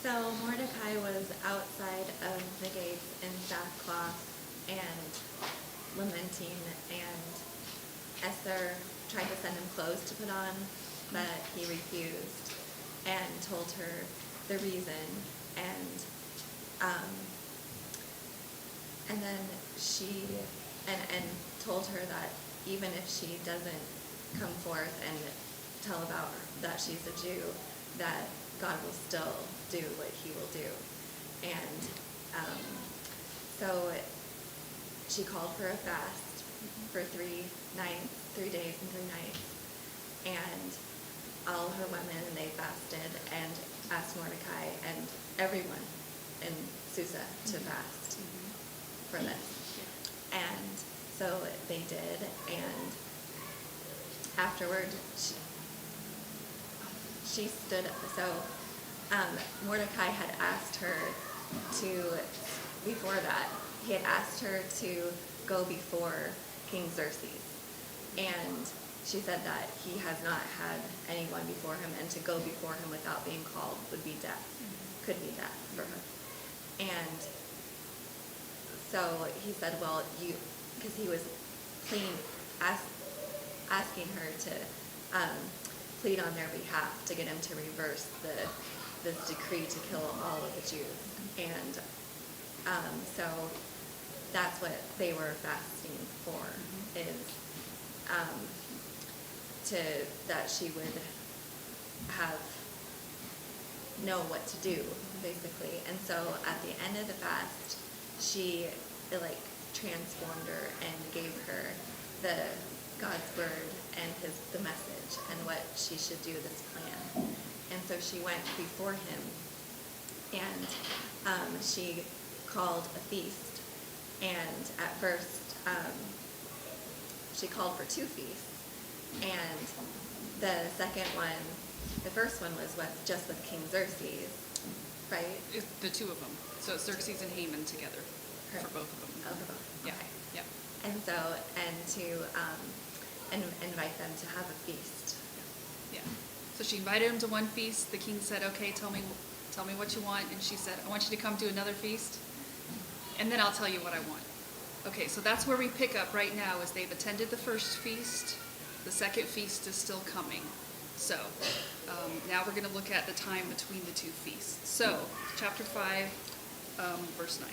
So Mordecai was outside of the gates in sackcloth and lamenting, and Esther tried to send him clothes to put on, but he refused and told her the reason, um, and then she and told her that even if she doesn't come forth and tell about that she's a Jew, that God will still do what he will do. And so she called for a fast for 3 days and 3 nights. And all her women, they fasted and asked Mordecai and everyone in Susa to fast for this. And so they did, and afterward she stood, so Mordecai had asked her to, before that, he had asked her to go before King Xerxes. And she said that he has not had anyone before him, and to go before him without being called would be death, could be death for her. And so he said, well, because he was asking her to plead on their behalf to get him to reverse this decree to kill all of the Jews. And so that's what they were fasting for, is that she would know what to do, basically. And so at the end of the fast, it transformed her and gave her God's word and the message and what she should do, this plan. And so she went before him, and she called a feast. And at first, she called for 2 feasts. And the first one was just with King Xerxes, right? The 2 of them. So it's Xerxes and Haman together. Correct. For both of them. Oh, for both. Yeah. Okay. Yeah. And so, and invite them to have a feast. Yeah. So she invited him to one feast. The king said, okay, tell me what you want. And she said, I want you to come to another feast, and then I'll tell you what I want. Okay, so that's where we pick up right now, is they've attended the first feast. The second feast is still coming. So now we're going to look at the time between the 2 feasts. So chapter 5, verse 9.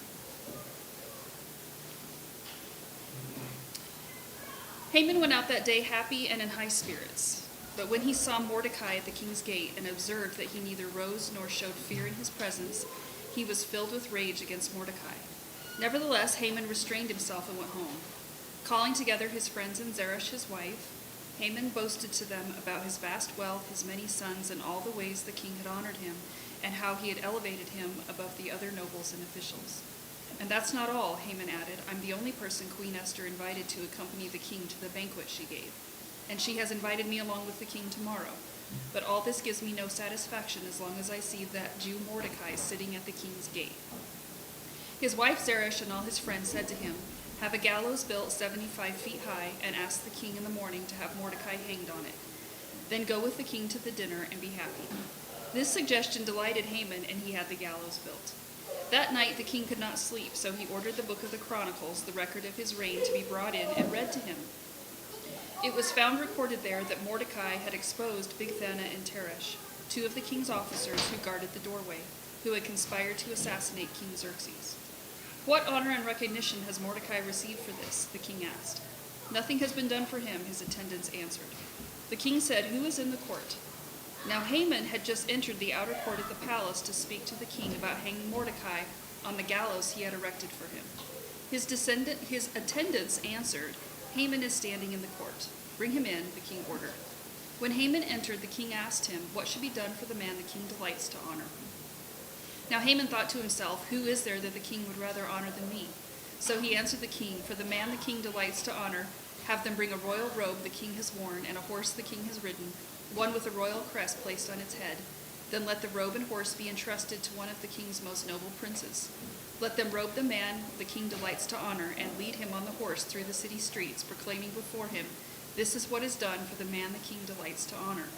Haman went out that day happy and in high spirits. But when he saw Mordecai at the king's gate and observed that he neither rose nor showed fear in his presence, he was filled with rage against Mordecai. Nevertheless, Haman restrained himself and went home. Calling together his friends and Zeresh his wife, Haman boasted to them about his vast wealth, his many sons, and all the ways the king had honored him, and how he had elevated him above the other nobles and officials. And that's not all, Haman added. I'm the only person Queen Esther invited to accompany the king to the banquet she gave. And she has invited me along with the king tomorrow. But all this gives me no satisfaction as long as I see that Jew Mordecai sitting at the king's gate. His wife Zeresh and all his friends said to him, have a gallows built 75 feet high, and ask the king in the morning to have Mordecai hanged on it. Then go with the king to the dinner and be happy. This suggestion delighted Haman, and he had the gallows built. That night the king could not sleep, so he ordered the book of the Chronicles, the record of his reign, to be brought in and read to him. It was found recorded there that Mordecai had exposed Bigthana and Teresh, 2 of the king's officers who guarded the doorway, who had conspired to assassinate King Xerxes. What honor and recognition has Mordecai received for this? The king asked. Nothing has been done for him, his attendants answered. The king said, who is in the court? Now Haman had just entered the outer court of the palace to speak to the king about hanging Mordecai on the gallows he had erected for him. His attendants answered, Haman is standing in the court. Bring him in, the king ordered. When Haman entered, the king asked him, what should be done for the man the king delights to honor? Now Haman thought to himself, who is there that the king would rather honor than me? So he answered the king, for the man the king delights to honor, have them bring a royal robe the king has worn, and a horse the king has ridden, one with a royal crest placed on its head. Then let the robe and horse be entrusted to one of the king's most noble princes. Let them robe the man the king delights to honor, and lead him on the horse through the city streets, proclaiming before him, this is what is done for the man the king delights to honor.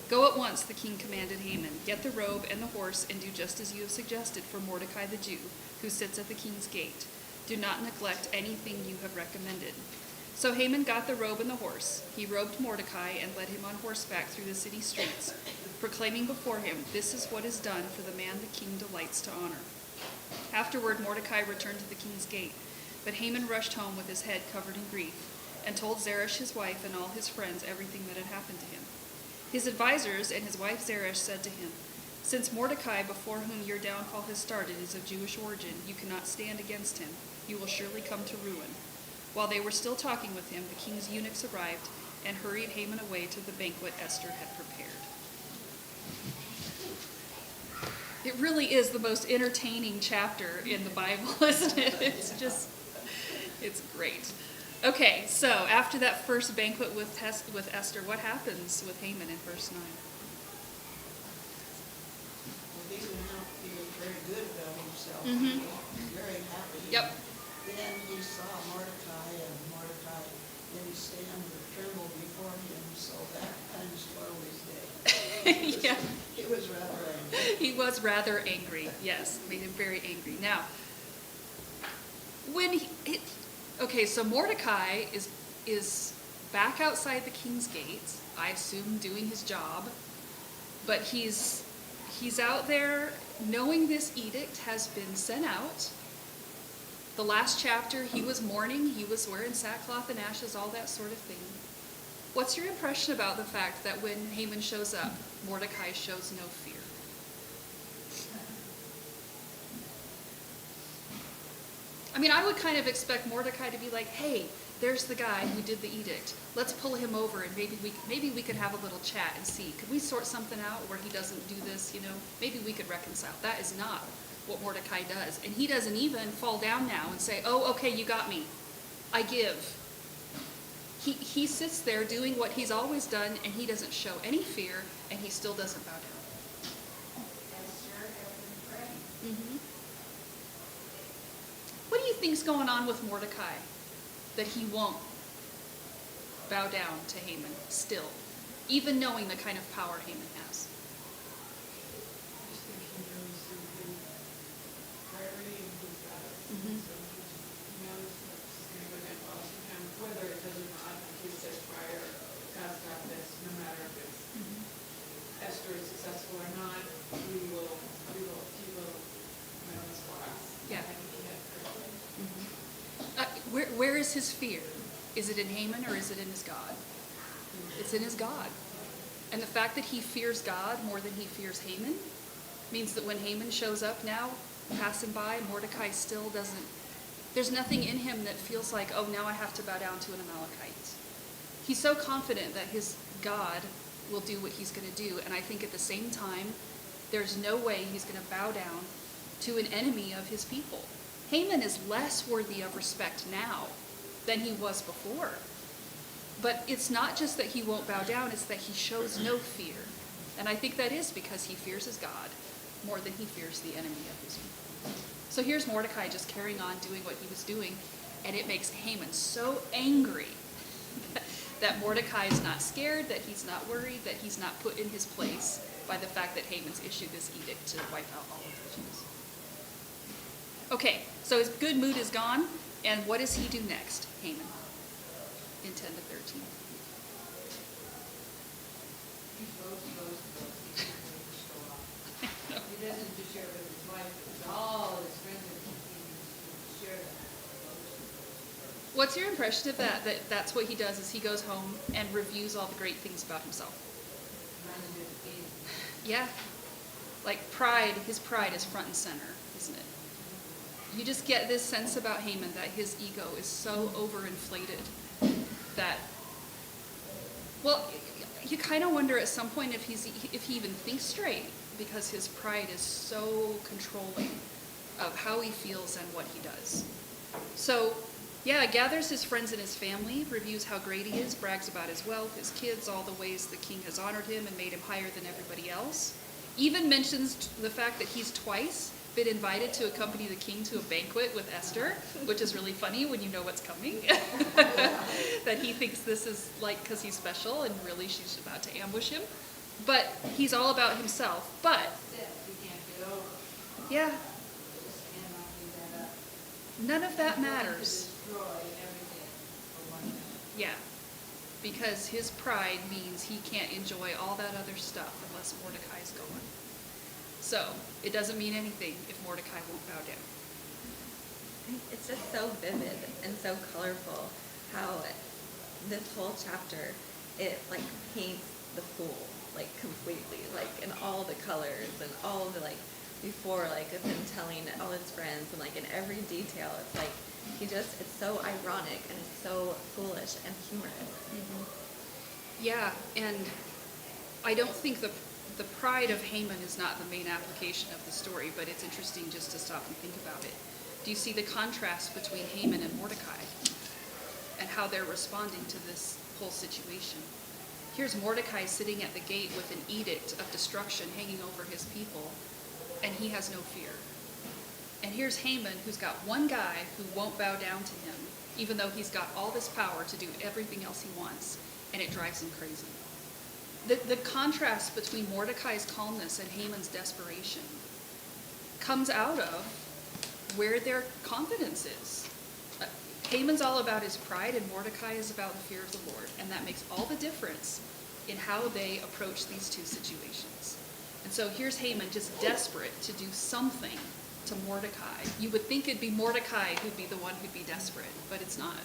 "Go at once," the king commanded Haman. "Get the robe and the horse and do just as you have suggested for Mordecai the Jew, who sits at the king's gate. Do not neglect anything you have recommended." So Haman got the robe and the horse. He robed Mordecai and led him on horseback through the city streets, proclaiming before him, "This is what is done for the man the king delights to honor." Afterward, Mordecai returned to the king's gate, but Haman rushed home with his head covered in grief and told Zeresh his wife and all his friends everything that had happened to him. His advisers and his wife Zeresh said to him, "Since Mordecai, before whom your downfall has started, is of Jewish origin, you cannot stand against him. You will surely come to ruin." While they were still talking with him, the king's eunuchs arrived and hurried Haman away to the banquet Esther had prepared. It really is the most entertaining chapter in the Bible, isn't it? It's great. Okay, so after that first banquet with Esther, what happens with Haman in verse 9? Well, he went out feeling very good about himself. Mhm. Very happy. Yep. Then he saw Mordecai, and Mordecai didn't stand or tremble before him, so that kind of spoiled his day. Yeah. It was rather angry. He was rather angry, yes, made him very angry. Now, so Mordecai is back outside the king's gates, I assume doing his job, but he's out there knowing this edict has been sent out. The last chapter, he was mourning, he was wearing sackcloth and ashes, all that sort of thing. What's your impression about the fact that when Haman shows up, Mordecai shows no fear? I mean, I would kind of expect Mordecai to be like, "Hey, there's the guy who did the edict. Let's pull him over and maybe we could have a little chat and see. Could we sort something out where he doesn't do this, Maybe we could reconcile." That is not what Mordecai does. And he doesn't even fall down now and say, "Oh, okay, you got me. I give." He sits there doing what he's always done, and he doesn't show any fear, and he still doesn't bow down. Mm-hmm. What do you think's going on with Mordecai that he won't bow down to Haman still, even knowing the kind of power Haman has? I just think he knows the priority and who's got it. Mhm. So he knows what's going to go down well for him, whether it does or not. Like you said prior, God's got this, no matter if it's Esther is successful or not, he will win this for us. Yeah. I think he had priority. Where is his fear? Is it in Haman or is it in his God? It's in his God. And the fact that he fears God more than he fears Haman means that when Haman shows up now, passing by, Mordecai still doesn't, there's nothing in him that feels like, "Oh, now I have to bow down to an Amalekite." He's so confident that his God will do what he's going to do. And I think at the same time, there's no way he's going to bow down to an enemy of his people. Haman is less worthy of respect now than he was before. But it's not just that he won't bow down, it's that he shows no fear. And I think that is because he fears his God more than he fears the enemy of his people. So here's Mordecai just carrying on doing what he was doing, and it makes Haman so angry that Mordecai is not scared, that he's not worried, that he's not put in his place by the fact that Haman's issued this edict to wipe out all of the Jews. Okay, so his good mood is gone, and what does he do next, Haman, in 10 to 13? He boasts. He can't wait to show off. He doesn't just share it with his wife, but with all his friends and he share that. What's your impression of that? That's what he does, is he goes home and reviews all the great things about himself. Reminds me of the king. Yeah. Like pride, his pride is front and center, isn't it? You just get this sense about Haman that his ego is so overinflated that, well, you kind of wonder at some point if he even thinks straight, because his pride is so controlling of how he feels and what he does. So, yeah, gathers his friends and his family, reviews how great he is, brags about his wealth, his kids, all the ways the king has honored him and made him higher than everybody else. Even mentions the fact that he's twice been invited to accompany the king to a banquet with Esther, which is really funny when you know what's coming. That he thinks this is like because he's special and really she's about to ambush him. But he's all about himself. But, That's it, you can't get over it. yeah, You just cannot give that up. none of that You're going to matters. destroy everything for 1 minute. Yeah, because his pride means he can't enjoy all that other stuff unless Mordecai's going. So, it doesn't mean anything if Mordecai won't bow down. It's just so vivid and so colorful how this whole chapter, it like paints the fool like completely, like in all the colors and all the like before, like of him telling all his friends and like in every detail. It's like it's so ironic and it's so foolish and humorous. Yeah, and I don't think the pride of Haman is not the main application of the story, but it's interesting just to stop and think about it. Do you see the contrast between Haman and Mordecai and how they're responding to this whole situation? Here's Mordecai sitting at the gate with an edict of destruction hanging over his people, and he has no fear. And here's Haman, who's got one guy who won't bow down to him, even though he's got all this power to do everything else he wants, and it drives him crazy. The contrast between Mordecai's calmness and Haman's desperation comes out of where their confidence is. Haman's all about his pride, and Mordecai is about the fear of the Lord, and that makes all the difference in how they approach these two situations. And so here's Haman just desperate to do something to Mordecai. You would think it'd be Mordecai who'd be the one who'd be desperate, but it's not.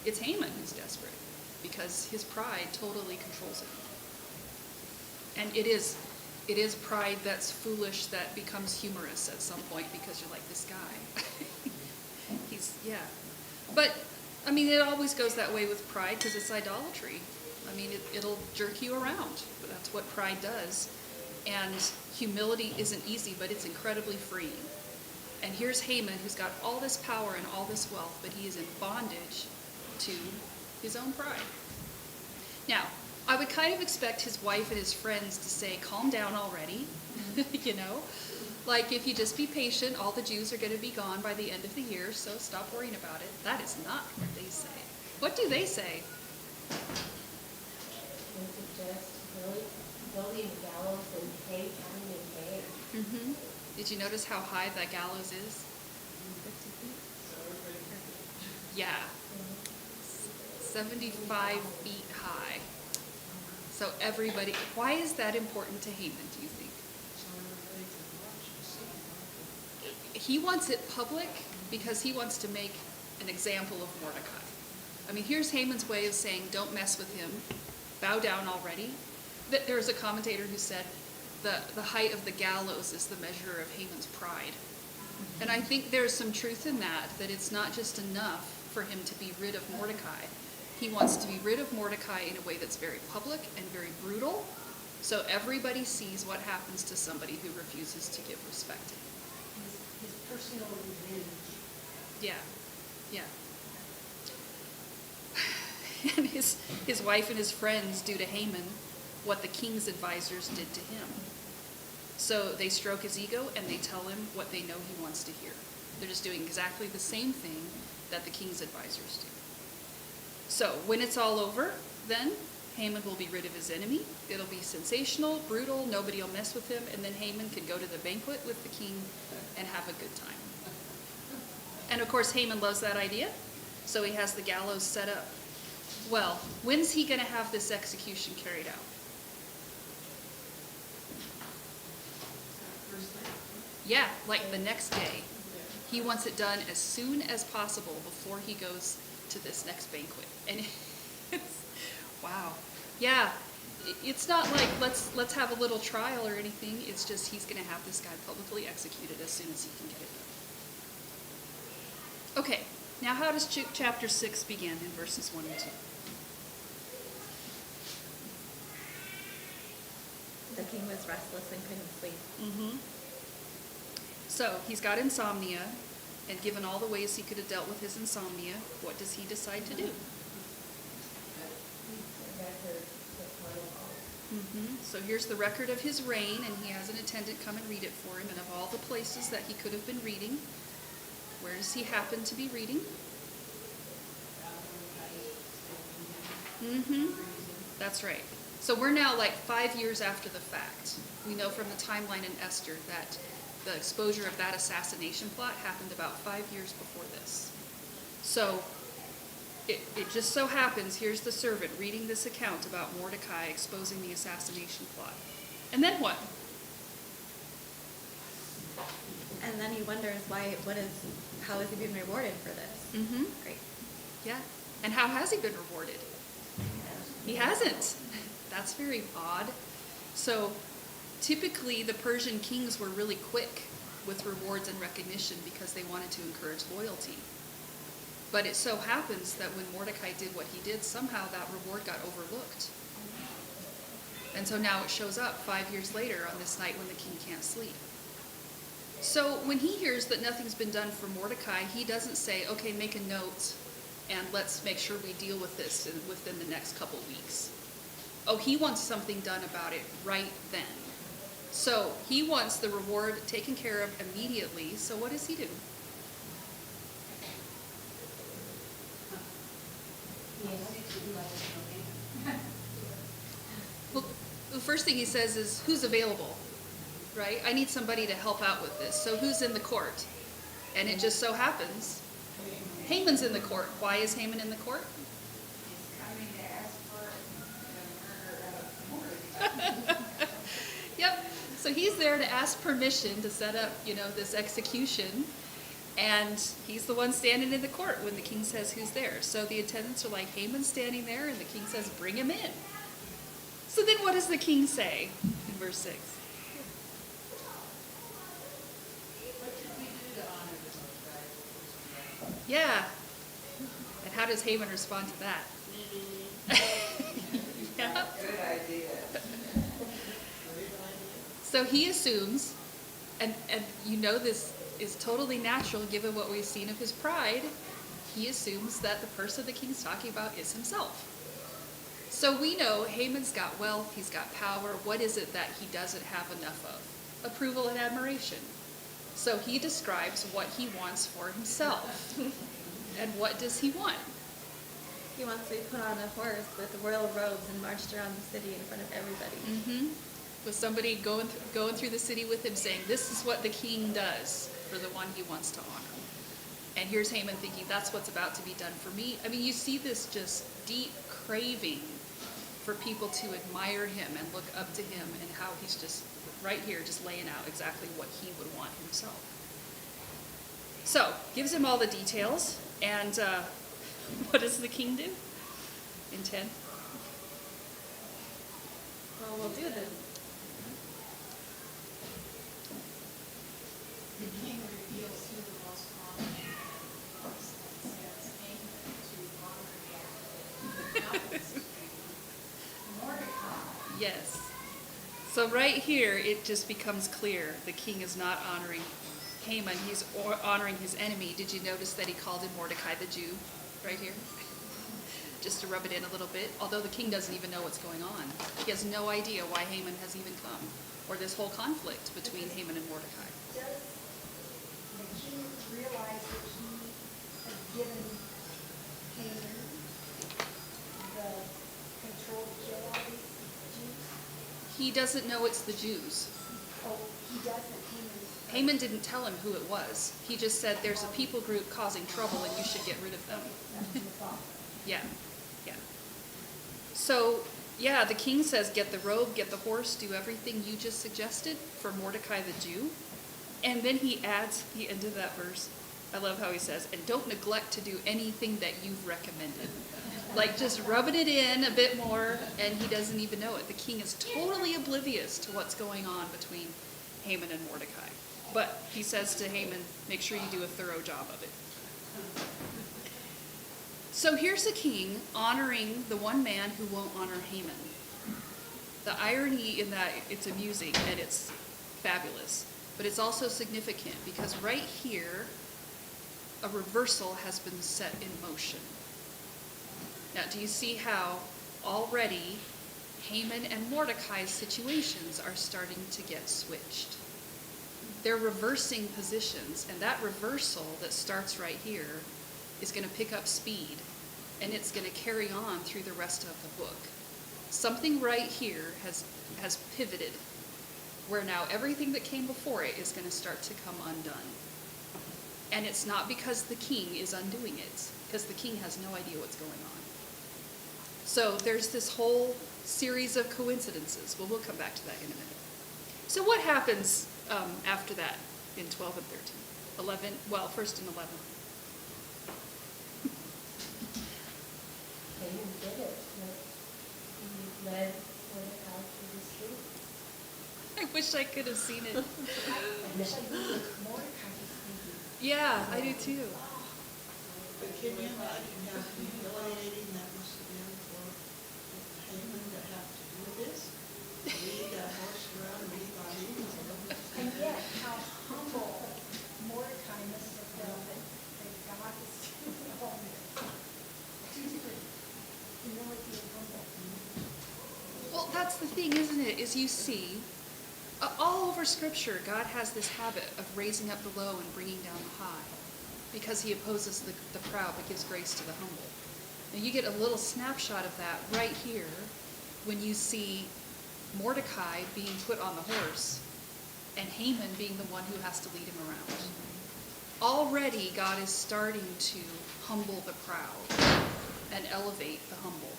It's Haman who's desperate because his pride totally controls him. And it is pride that's foolish that becomes humorous at some point because you're like, this guy. Yeah. But, I mean, it always goes that way with pride because it's idolatry. I mean, it'll jerk you around. That's what pride does. And humility isn't easy, but it's incredibly freeing. And here's Haman, who's got all this power and all this wealth, but he is in bondage to his own pride. Now, I would kind of expect his wife and his friends to say, calm down already, you know? Like, if you just be patient, all the Jews are going to be gone by the end of the year, so stop worrying about it. That is not what they say. What do they say? They suggest building gallows and having it there. Mm-hmm. Did you notice how high that gallows is? 50 feet. So everybody can. Yeah. 75 feet high. So everybody, why is that important to Haman, do you think? So everybody can watch and see. He wants it public because he wants to make an example of Mordecai. I mean, here's Haman's way of saying, don't mess with him. Bow down already. There was a commentator who said the height of the gallows is the measure of Haman's pride. And I think there's some truth in that it's not just enough for him to be rid of Mordecai. He wants to be rid of Mordecai in a way that's very public and very brutal, so everybody sees what happens to somebody who refuses to give respect to him. His personal revenge. Yeah, yeah. And his wife and his friends do to Haman what the king's advisors did to him. So they stroke his ego and they tell him what they know he wants to hear. They're just doing exactly the same thing that the king's advisors do. So when it's all over, then Haman will be rid of his enemy. It'll be sensational, brutal, nobody will mess with him, and then Haman can go to the banquet with the king and have a good time. And of course Haman loves that idea, so he has the gallows set up. Well, when's he going to have this execution carried out? First thing. Yeah, like the next day. He wants it done as soon as possible before he goes to this next banquet. And it's, wow. Yeah, it's not like let's have a little trial or anything. It's just he's going to have this guy publicly executed as soon as he can get it done. Okay, now how does chapter 6 begin in verses 1 and 2? The king was restless and couldn't sleep. Mm-hmm. So he's got insomnia, and given all the ways he could have dealt with his insomnia, what does he decide to do? Mm-hmm. So here's the record of his reign, and he has an attendant come and read it for him. And of all the places that he could have been reading, where does he happen to be reading? Mm-hmm. That's right. So we're now like 5 years after the fact. We know from the timeline in Esther that the exposure of that assassination plot happened about 5 years before this. So it just so happens, here's the servant reading this account about Mordecai exposing the assassination plot. And then what? And then he wonders how is he being rewarded for this? Mm-hmm. Great. Yeah. And how has he been rewarded? He hasn't. That's very odd. So typically the Persian kings were really quick with rewards and recognition because they wanted to encourage loyalty. But it so happens that when Mordecai did what he did, somehow that reward got overlooked. And so now it shows up 5 years later on this night when the king can't sleep. So when he hears that nothing's been done for Mordecai, he doesn't say, okay, make a note and let's make sure we deal with this within the next couple weeks. Oh, he wants something done about it right then. So he wants the reward taken care of immediately. So what does he do? Well, the first thing he says is, who's available? Right? I need somebody to help out with this. So who's in the court? And it just so happens, Haman's in the court. Why is Haman in the court? He's coming to ask for the murder of Mordecai. Yep. So he's there to ask permission to set up, this execution. And he's the one standing in the court when the king says who's there. So the attendants are like, Haman's standing there, and the king says, bring him in. So then what does the king say in verse 6? What should we do to honor this guy? Yeah. And how does Haman respond to that? Yeah. Good idea. So he assumes, and this is totally natural given what we've seen of his pride, he assumes that the person the king's talking about is himself. So we know Haman's got wealth, he's got power. What is it that he doesn't have enough of? Approval and admiration. So he describes what he wants for himself. And what does he want? He wants to be put on a horse with royal robes and marched around the city in front of everybody. Mm-hmm. With somebody going through the city with him saying, this is what the king does for the one he wants to honor. And here's Haman thinking, that's what's about to be done for me. I mean, you see this just deep craving for people to admire him and look up to him, and how he's just right here just laying out exactly what he would want himself. So, gives him all the details, and what does the king do in 10? Well, we'll do this. The king reveals who the most prominent person says Haman to honor Yahweh. Mordecai. Yes. So right here, it just becomes clear the king is not honoring Haman, he's honoring his enemy. Did you notice that he called him Mordecai the Jew right here? Just to rub it in a little bit, although the king doesn't even know what's going on. He has no idea why Haman has even come, or this whole conflict between Haman and Mordecai. Does the king realize that he has given Haman the control to kill all these Jews? He doesn't know it's the Jews. Oh, he doesn't, Haman didn't tell him who it was. He just said, there's a people group causing trouble and you should get rid of them. That's his thought. Yeah. So, yeah, the king says, get the robe, get the horse, do everything you just suggested for Mordecai the Jew. And then he adds the end of that verse. I love how he says, and don't neglect to do anything that you've recommended. Like just rubbing it in a bit more, and he doesn't even know it. The king is totally oblivious to what's going on between Haman and Mordecai. But he says to Haman, make sure you do a thorough job of it. So here's the king honoring the one man who won't honor Haman. The irony in that, it's amusing and it's fabulous, but it's also significant because right here, a reversal has been set in motion. Now, do you see how already Haman and Mordecai's situations are starting to get switched? They're reversing positions, and that reversal that starts right here is going to pick up speed, and it's going to carry on through the rest of the book. something right here has pivoted, where now everything that came before it is going to start to come undone. And it's not because the king is undoing it, because the king has no idea what's going on. So there's this whole series of coincidences. Well, we'll come back to that in a minute. So what happens after that in 12 and 13? 11, well, first in 11. Haman did it, but he led Mordecai through the streets. I wish I could have seen it. I wish I knew what Mordecai was thinking. Yeah, I do too. But can you imagine how humiliating that must have been for Haman to have to do this? Lead that horse around and be by him. And yet, how humble Mordecai must have felt that God is doing all this. Two different humility and humble. Well, that's the thing, isn't it? Is you see, all over Scripture, God has this habit of raising up the low and bringing down the high, because he opposes the proud but gives grace to the humble. And you get a little snapshot of that right here when you see Mordecai being put on the horse and Haman being the one who has to lead him around. Already God is starting to humble the proud and elevate the humble.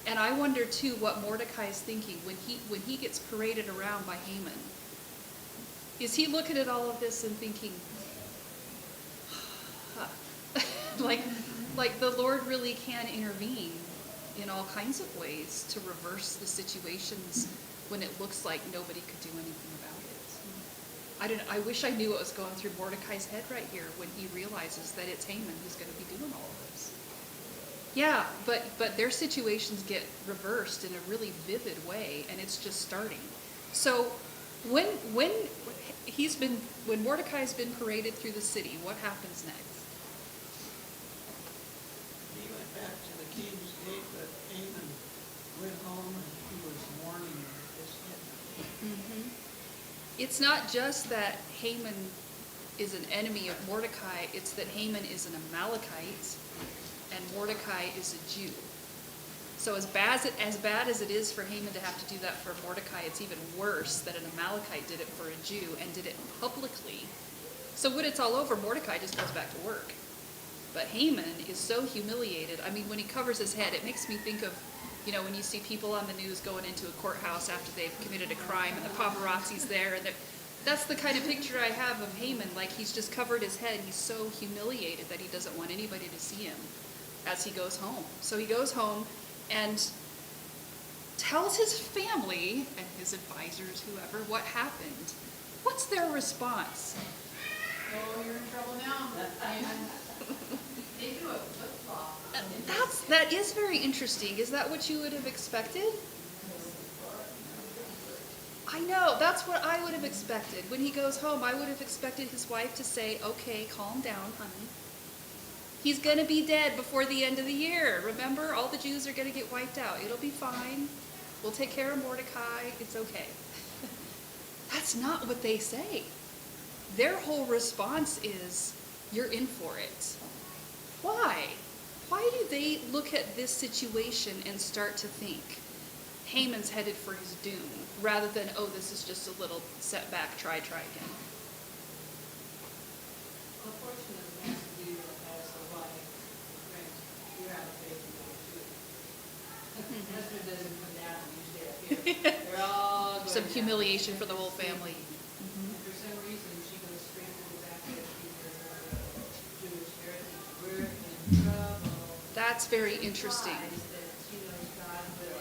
And I wonder too what Mordecai is thinking when he gets paraded around by Haman. Is he looking at all of this and thinking, like the Lord really can intervene in all kinds of ways to reverse the situations when it looks like nobody could do anything about it. I wish I knew what was going through Mordecai's head right here when he realizes that it's Haman who's going to be doing all of this. Yeah, but their situations get reversed in a really vivid way, and it's just starting. So when Mordecai's been paraded through the city, what happens next? He went back to the king's gate, but Haman went home and he was mourning his head. Mm-hmm. It's not just that Haman is an enemy of Mordecai, it's that Haman is an Amalekite and Mordecai is a Jew. So as bad as it is for Haman to have to do that for Mordecai, it's even worse that an Amalekite did it for a Jew and did it publicly. So when it's all over, Mordecai just goes back to work. But Haman is so humiliated. I mean, when he covers his head, it makes me think of, when you see people on the news going into a courthouse after they've committed a crime and the paparazzi's there. And that's the kind of picture I have of Haman. Like he's just covered his head. He's so humiliated that he doesn't want anybody to see him as he goes home. So he goes home and tells his family and his advisors, whoever, what happened. What's their response? Oh, you're in trouble now. And they do a flip-flop. That is very interesting. Is that what you would have expected? I know, that's what I would have expected. When he goes home, I would have expected his wife to say, okay, calm down, honey. He's going to be dead before the end of the year. Remember, all the Jews are going to get wiped out. It'll be fine. We'll take care of Mordecai. It's okay. That's not what they say. Their whole response is, you're in for it. Why? Why do they look at this situation and start to think Haman's headed for his doom, rather than, oh, this is just a little setback, try again? Unfortunately, it has to do as a wife, friends, you're out of faith in that too. Husband doesn't come down and you stay up here. They're all going Some down. humiliation for the whole family. And for some reason, she goes straight to the back of Jewish heritage. We're in trouble. That's very interesting. Realize that she knows God will.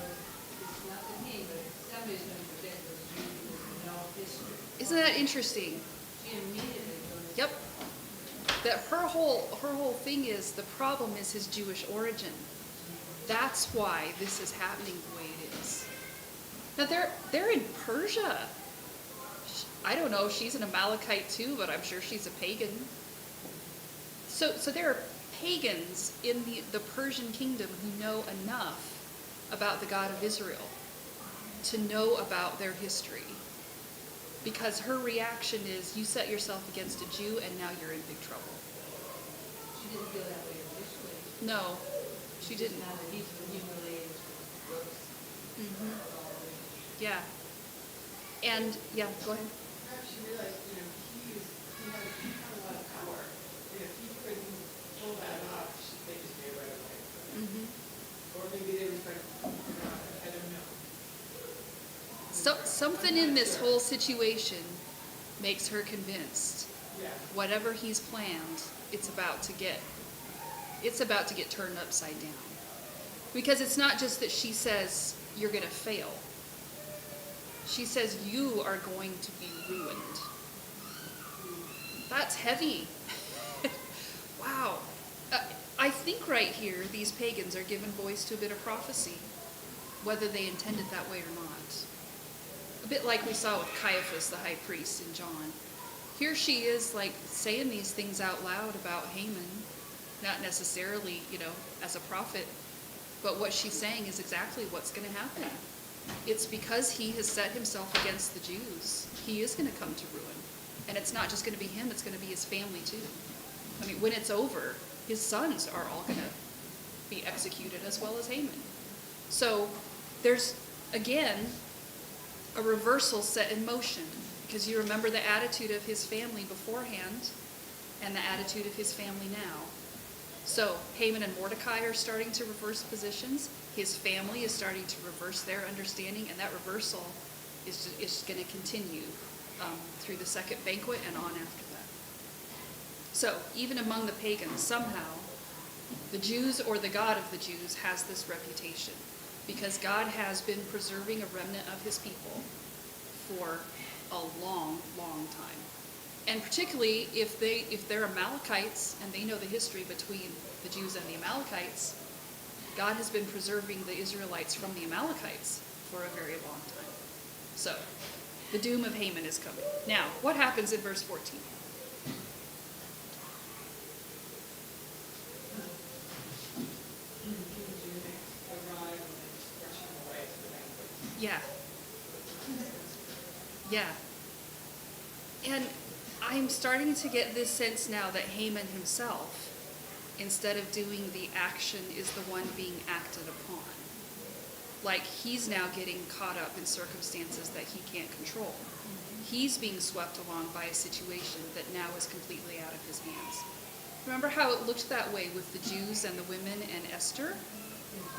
But it's not the king, but somebody's going to protect those Jews because we know history. Isn't that interesting? She immediately goes. Yep. That her whole thing is, the problem is his Jewish origin. That's why this is happening the way it is. Now they're in Persia. I don't know, she's an Amalekite too, but I'm sure she's a pagan. So there are pagans in the Persian kingdom who know enough about the God of Israel to know about their history. Because her reaction is, you set yourself against a Jew and now you're in big trouble. She didn't feel that way initially. No, she didn't. Now that he's been humiliated Mhm. Yeah. And, yeah, go ahead. Perhaps you realize, he had a lot of power. And if he couldn't pull that off, they just gave right away. Mhm. Or maybe they were like, I don't know. So, something in this whole situation makes her convinced Yeah. whatever he's planned, it's about to get turned upside down. Because it's not just that she says you're going to fail. She says you are going to be ruined. That's heavy. Wow. I think right here these pagans are given voice to a bit of prophecy, whether they intended that way or not. A bit like we saw with Caiaphas, the high priest, in John. Here she is, like, saying these things out loud about Haman, not necessarily, as a prophet, but what she's saying is exactly what's going to happen. It's because he has set himself against the Jews. He is going to come to ruin. And it's not just going to be him, it's going to be his family too. I mean, when it's over, his sons are all going to be executed as well as Haman. So there's, again, a reversal set in motion, because you remember the attitude of his family beforehand and the attitude of his family now. So Haman and Mordecai are starting to reverse positions. His family is starting to reverse their understanding, and that reversal is going to continue through the second banquet and on after that. So even among the pagans, somehow, the Jews or the God of the Jews has this reputation, because God has been preserving a remnant of his people for a long, long time. And particularly if they're Amalekites and they know the history between the Jews and the Amalekites, God has been preserving the Israelites from the Amalekites for a very long time. So the doom of Haman is coming. Now, what happens in verse 14? King's eunuchs arrive and they just rush him away to the banquet. Yeah. Yeah. And I'm starting to get this sense now that Haman himself, instead of doing the action, is the one being acted upon. Like he's now getting caught up in circumstances that he can't control. He's being swept along by a situation that now is completely out of his hands. Remember how it looked that way with the Jews and the women and Esther?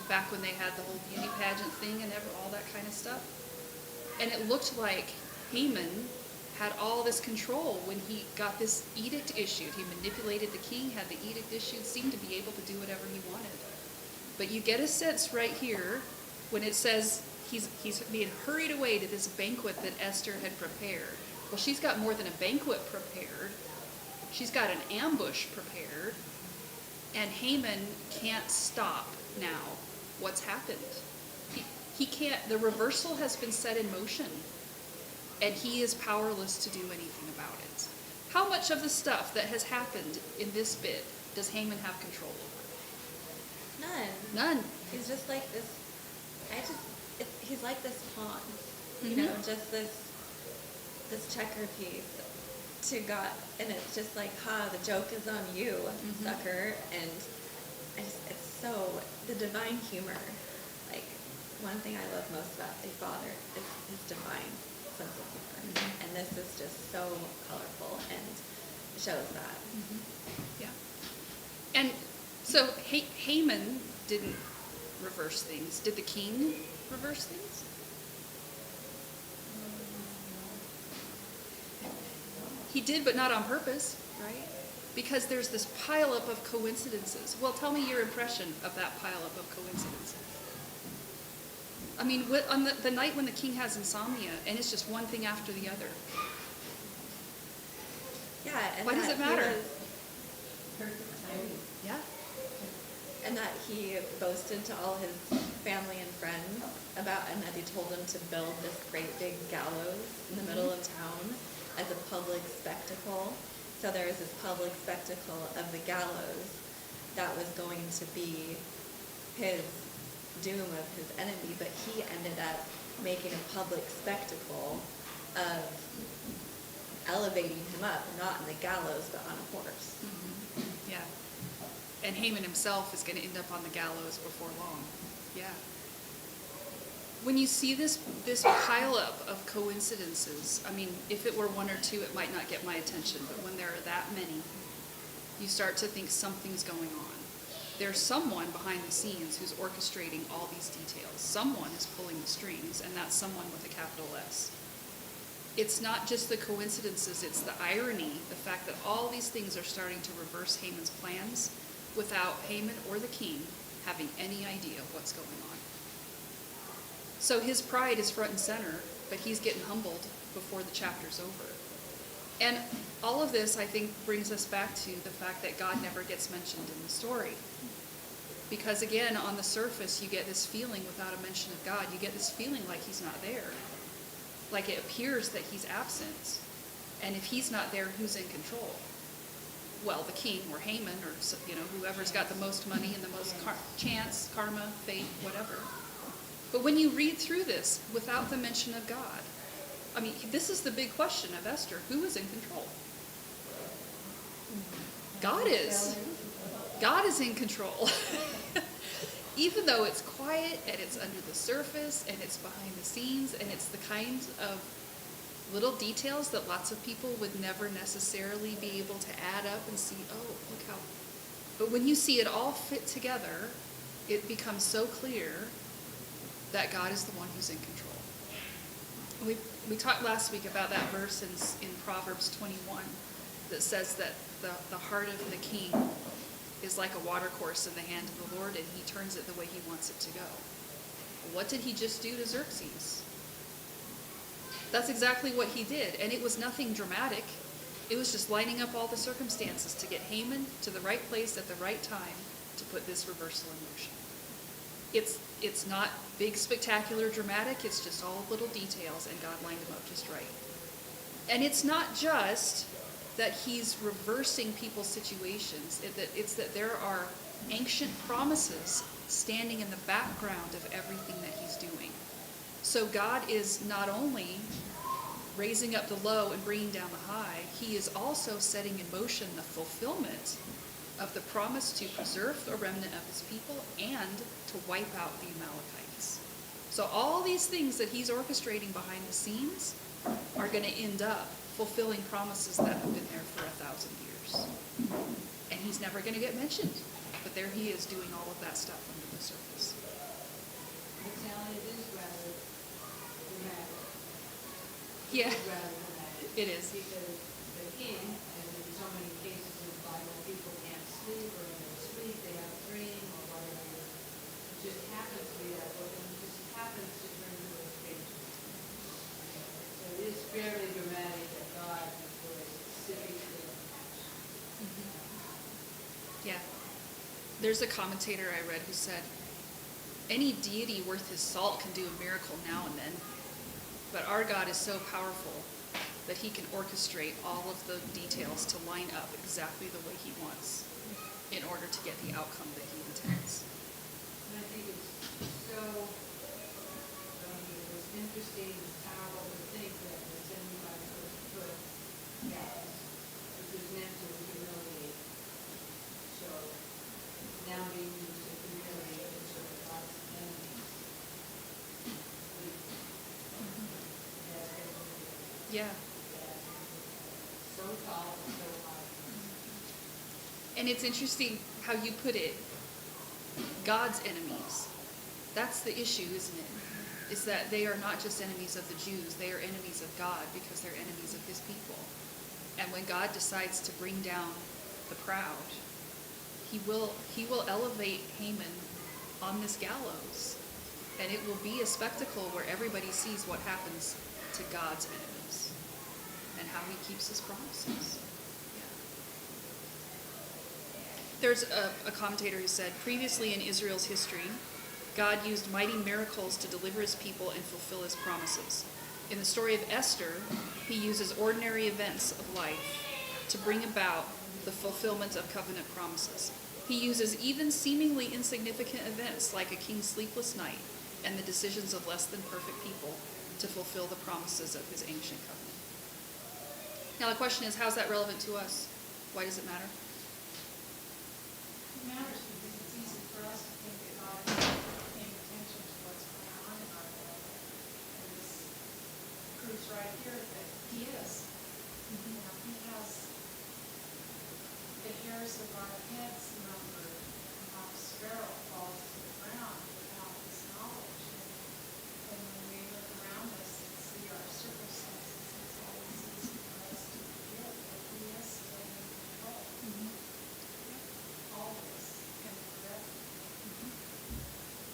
Back when they had the whole beauty pageant thing and all that kind of stuff? And it looked like Haman had all this control when he got this edict issued. He manipulated the king, had the edict issued, seemed to be able to do whatever he wanted. But you get a sense right here when it says he's being hurried away to this banquet that Esther had prepared. Well, she's got more than a banquet prepared. She's got an ambush prepared. And Haman can't stop now what's happened. He can't, the reversal has been set in motion. And he is powerless to do anything about it. How much of the stuff that has happened in this bit does Haman have control over? None. None. He's just like this. He's like this pawn, Mhm. just this checker piece to God, and it's just like, the joke is on you, Mhm. sucker. And it's so the divine humor. Like one thing I love most about the Father is his divine sense of humor, Mhm. and this is just so colorful and shows that. Yeah. And so Haman didn't reverse things. Did the king reverse things? He did, but not on purpose, right? Because there's this pileup of coincidences. Well, tell me your impression of that pileup of coincidences. I mean, on the night when the king has insomnia, and it's just one thing after the other. Yeah, and Why does that it matter? He was, Perfect timing. Yeah. and that he boasted to all his family and friends about, and that he told them to build this great big gallows in the middle of town as a public spectacle. So there was this public spectacle of the gallows that was going to be his doom of his enemy, but he ended up making a public spectacle of elevating him up, not in the gallows, but on a horse. Yeah. And Haman himself is going to end up on the gallows before long. Yeah. when you see this pile up of coincidences, I mean, if it were one or two, it might not get my attention, but when there are that many, you start to think something's going on. There's someone behind the scenes who's orchestrating all these details. Someone is pulling the strings, and that's someone with a capital S. It's not just the coincidences, it's the irony, the fact that all these things are starting to reverse Haman's plans without Haman or the king having any idea what's going on. So his pride is front and center, but he's getting humbled before the chapter's over. And all of this, I think, brings us back to the fact that God never gets mentioned in the story. Because again, on the surface, you get this feeling without a mention of God. You get this feeling like he's not there. Like it appears that he's absent. And if he's not there, who's in control? Well, the king or Haman or whoever's got the most money and the most chance, karma, fate, whatever. But when you read through this without the mention of God, I mean, this is the big question of Esther. Who is in control? God is. God is in control. Even though it's quiet and it's under the surface and it's behind the scenes and it's the kinds of little details that lots of people would never necessarily be able to add up and see, oh, look how. But when you see it all fit together, it becomes so clear that God is the one who's in control. We talked last week about that verse in Proverbs 21 that says that the heart of the king is like a watercourse in the hand of the Lord, and he turns it the way he wants it to go. What did he just do to Xerxes? That's exactly what he did, and it was nothing dramatic. It was just lining up all the circumstances to get Haman to the right place at the right time to put this reversal in motion. It's not big, spectacular, dramatic. It's just all little details, and God lined them up just right. And it's not just that he's reversing people's situations. It's that there are ancient promises standing in the background of everything that he's doing. So God is not only raising up the low and bringing down the high, he is also setting in motion the fulfillment of the promise to preserve a remnant of his people and to wipe out the Amalekites. So all these things that he's orchestrating behind the scenes are going to end up fulfilling promises that have been there for 1,000 years. And he's never going to get mentioned. But there he is doing all of that stuff under the surface. But Sally, it is rather dramatic. Yeah, It is rather dramatic. it is. Because the king, as in so many cases in the Bible, people can't sleep, or when they sleep, they have a dream, or whatever. It just happens to be that book, and it just happens to turn into those pages. So it is fairly dramatic that God employs specifically an action. Yeah. There's a commentator I read who said, any deity worth his salt can do a miracle now and then, but our God is so powerful that he can orchestrate all of the details to line up exactly the way he wants in order to get the outcome that he intends. And I think it's so, it's interesting, it's powerful to think that the 75-foot gallows, which was meant to humiliate, so now being used to humiliate and sort of God's enemies. Yeah. So tall and so high. And it's interesting how you put it, God's enemies. That's the issue, isn't it? Is that they are not just enemies of the Jews, they are enemies of God because they're enemies of his people. And when God decides to bring down the proud, he will elevate Haman on this gallows. And it will be a spectacle where everybody sees what happens to God's enemies and how he keeps his promises. Yeah. There's a commentator who said, previously in Israel's history, God used mighty miracles to deliver his people and fulfill his promises. In the story of Esther, he uses ordinary events of life to bring about the fulfillment of covenant promises. He uses even seemingly insignificant events like a king's sleepless night and the decisions of less than perfect people to fulfill the promises of his ancient covenant. Now the question is, how's that relevant to us? Why does it matter? It matters because it's easy for us to think that God is paying attention to what's going on in our life. proves right here that he is. You know, he has the hairs of our heads numbered, not a sparrow falls to the ground without his knowledge. And when we look around us and see our circumstances, it's always easy for us to forget that he is still in control. Always and forever.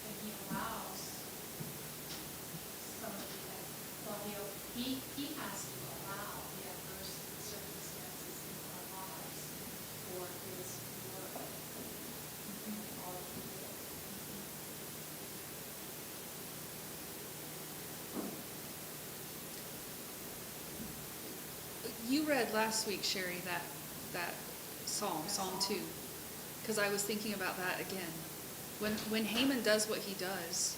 And he allows some of the, well, he has to allow the adverse circumstances in our lives for his work and all he will. You read last week, Sherry, that Psalm 2, because I was thinking about that again. When Haman does what he does,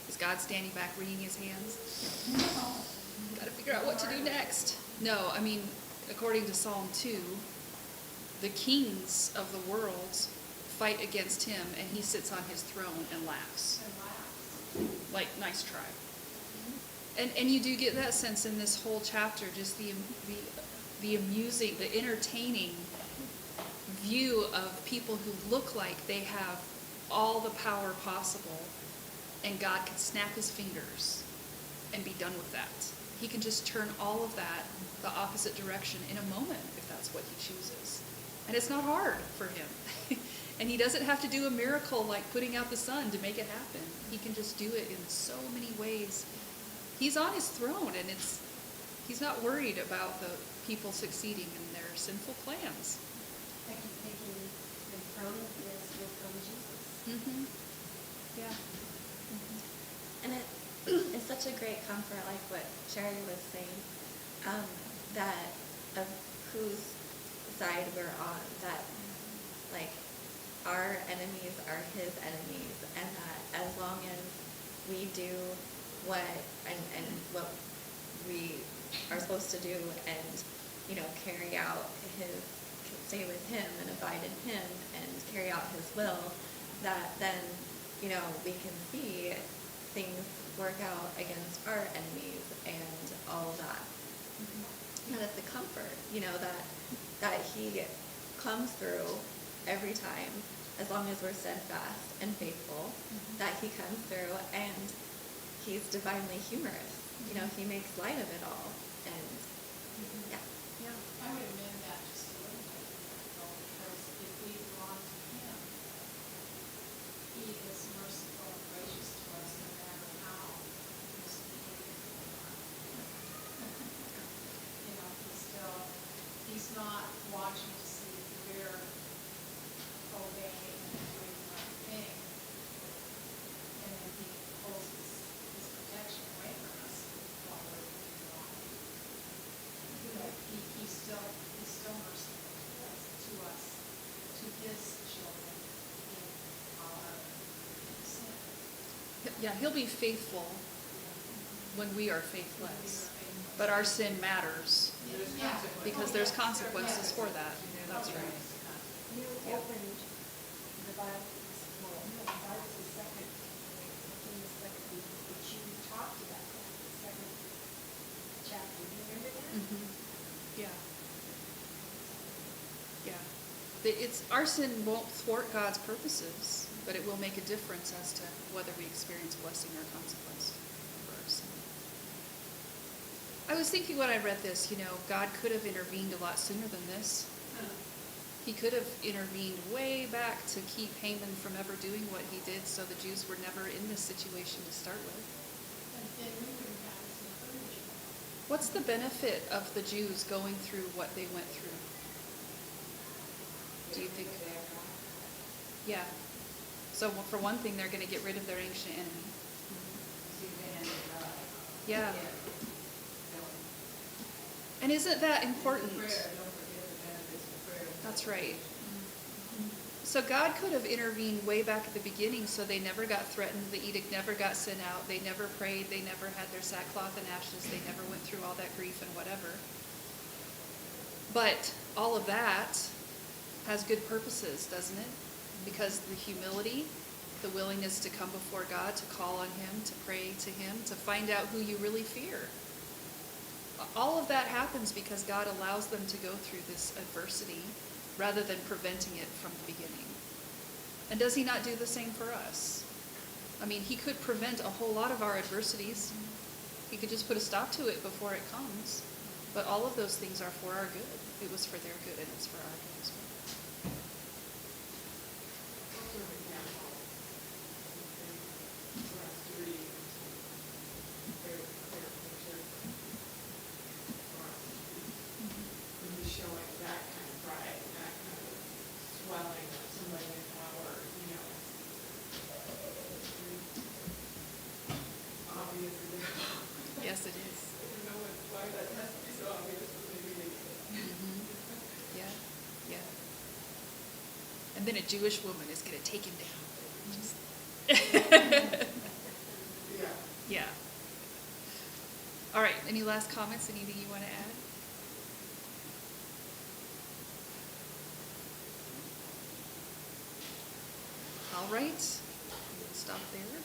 is God standing back wringing his hands? Got to figure out what to do next. No, I mean, according to Psalm 2, the kings of the world fight against him, and he sits on his throne and laughs. And laughs. Like, nice try. And you do get that sense in this whole chapter, just the amusing, the entertaining view of people who look like they have all the power possible, and God can snap his fingers and be done with that. He can just turn all of that the opposite direction in a moment if that's what he chooses. And it's not hard for him. And he doesn't have to do a miracle like putting out the sun to make it happen. He can just do it in so many ways. He's on his throne, and he's not worried about the people succeeding in their sinful plans. I keep thinking, and from this will come Jesus. Mm-hmm. Yeah. And it's such a great comfort, like what Sherry was saying, that of whose side we're on, that like our enemies are his enemies, and that as long as we do what we are supposed to do, and carry out stay with him and abide in him and carry out his will, that then we can see things work out against our enemies and all of that. And it's a comfort, that he comes through every time, as long as we're steadfast and faithful, that he comes through, and he's divinely humorous. He makes light of it all. And yeah. I would amend that just a little bit, though, because if we belong to him, he is merciful and gracious to us no matter how misbehaving we are. He's not watching to see if we're obeying and doing the right thing, and then he pulls his protection away from us while we're doing wrong. But he's still merciful to us, to his children in our sin. Yeah, he'll be faithful when we are faithless. But our sin matters Yeah. because there's consequences for that. That's right. You opened the Bible, well, no, the Bible's the second, in the second, but you talked about that, the second chapter. Do you remember that? Mm-hmm. Yeah. Yeah. Our sin won't thwart God's purposes, but it will make a difference as to whether we experience blessing or consequence for our sin. I was thinking when I read this, God could have intervened a lot sooner than this. He could have intervened way back to keep Haman from ever doing what he did, so the Jews were never in this situation to start with. And then we wouldn't have this encouragement. What's the benefit of the Jews going through what they went through? Do you think? Yeah. So for one thing, they're going to get rid of their ancient enemy. Yeah. And isn't that important? That's right. So God could have intervened way back at the beginning so they never got threatened, the edict never got sent out, they never prayed, they never had their sackcloth and ashes, they never went through all that grief and whatever. But all of that has good purposes, doesn't it? Because the humility, the willingness to come before God, to call on him, to pray to him, to find out who you really fear. all of that happens because God allows them to go through this adversity rather than preventing it from the beginning. And does he not do the same for us? I mean, he could prevent a whole lot of our adversities. He could just put a stop to it before it comes. But all of those things are for our good. It was for their good and it's for our good as well. Also an example, for us to read, very clear picture for us to read. When he's showing that kind of pride, that kind of swelling of somebody in power, you know, it's very obvious example. Yes, it is. I don't know why that has to be so obvious, but maybe it is. Yeah, yeah. And then a Jewish woman is going to take him down. Yeah. Yeah. All right, any last comments? Anything you want to add? All right, we'll stop there.